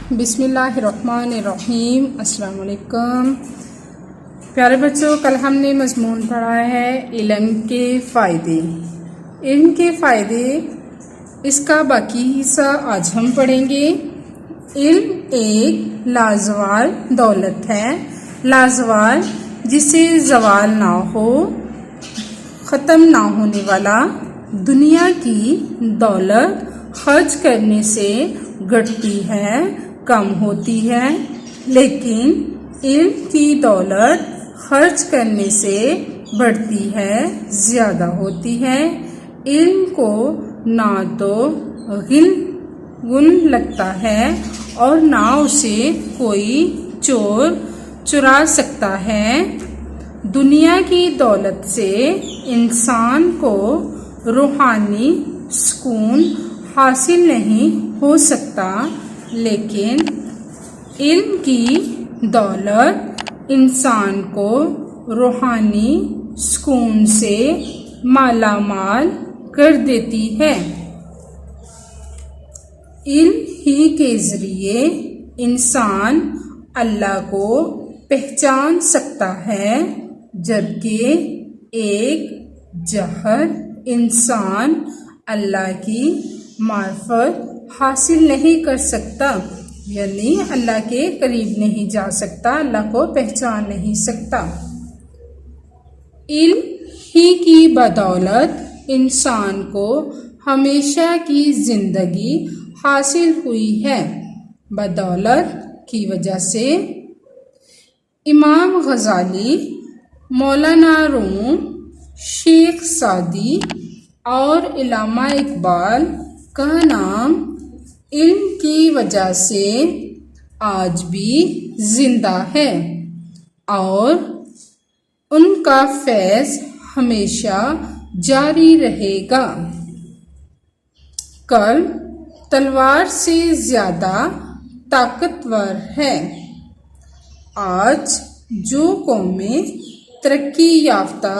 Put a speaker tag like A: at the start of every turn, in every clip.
A: बिस्मिल्लाहिर्रहमानिर्रहीम। अस्सलाम वालेकुम। प्यारे बच्चों, कल हमने मज़मून पढ़ा है इल्म के फ़ायदे। इल्म के फ़ायदे, इसका बाकी हिस्सा आज हम पढ़ेंगे। इल्म एक लाजवाल दौलत है, लाजवाल जिसे ज़वाल ना हो, ख़त्म ना होने वाला। दुनिया की दौलत खर्च करने से घटती है, कम होती है, लेकिन इल्म की दौलत खर्च करने से बढ़ती है, ज़्यादा होती है। इल्म को ना तो गुन लगता है और ना उसे कोई चोर चुरा सकता है। दुनिया की दौलत से इंसान को रूहानी सुकून हासिल नहीं हो सकता, लेकिन इल्म की दौलत इंसान को रूहानी सुकून से मालामाल कर देती है। इल्म ही के ज़रिए इंसान अल्लाह को पहचान सकता है, जबकि एक जाहिल इंसान अल्लाह की मार्फत हासिल नहीं कर सकता, यानी अल्लाह के करीब नहीं जा सकता, अल्लाह को पहचान नहीं सकता। इल्म ही की बदौलत इंसान को हमेशा की ज़िंदगी हासिल हुई है। बदौलत की वजह से इमाम गज़ाली, मौलाना रूम, शेख सादी और इल्लामा इकबाल का नाम इल्म की वजह से आज भी जिंदा है और उनका फैज़ हमेशा जारी रहेगा। कल्ब तलवार से ज़्यादा ताकतवर है। आज जो कौमें तरक्की याफ्ता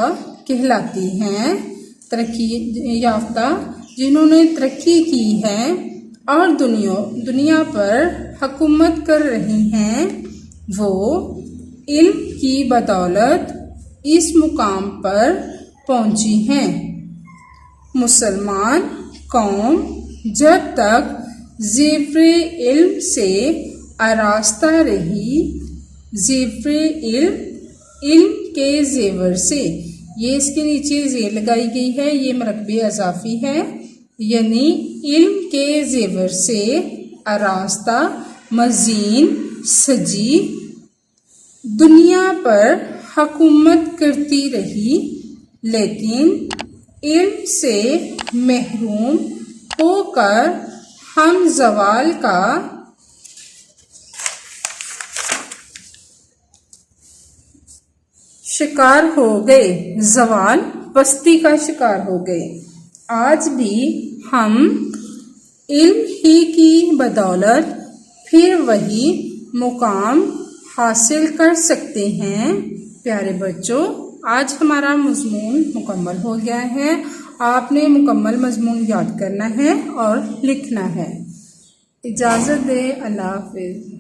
A: कहलाती हैं, तरक्की याफ्ता जिन्होंने तरक्की की है और दुनिया पर हुकूमत कर रही हैं, वो इल्म की बदौलत इस मुकाम पर पहुंची हैं। मुसलमान कौम जब तक ज़ेफ़्रे इल्म से आरास्ता रही, ज़ेफ़्रे इल्म के ज़ेवर से, ये इसके नीचे ज़ेर लगाई गई है, ये मरकबे अज़ाफ़ी है, यानी इल्म के ज़ेवर से आरास्ता मज़ीन सजी दुनिया पर हुकूमत करती रही, लेकिन इल्म से महरूम होकर हम ज़वाल का शिकार हो गए, ज़वाल पस्ती का शिकार हो गए। आज भी हम इल्म ही की बदौलत फिर वही मुकाम हासिल कर सकते हैं। प्यारे बच्चों, आज हमारा मज़मून मुकम्मल हो गया है। आपने मुकम्मल मज़मून याद करना है और लिखना है। इजाज़त दे, अल्लाह हाफ़िज़।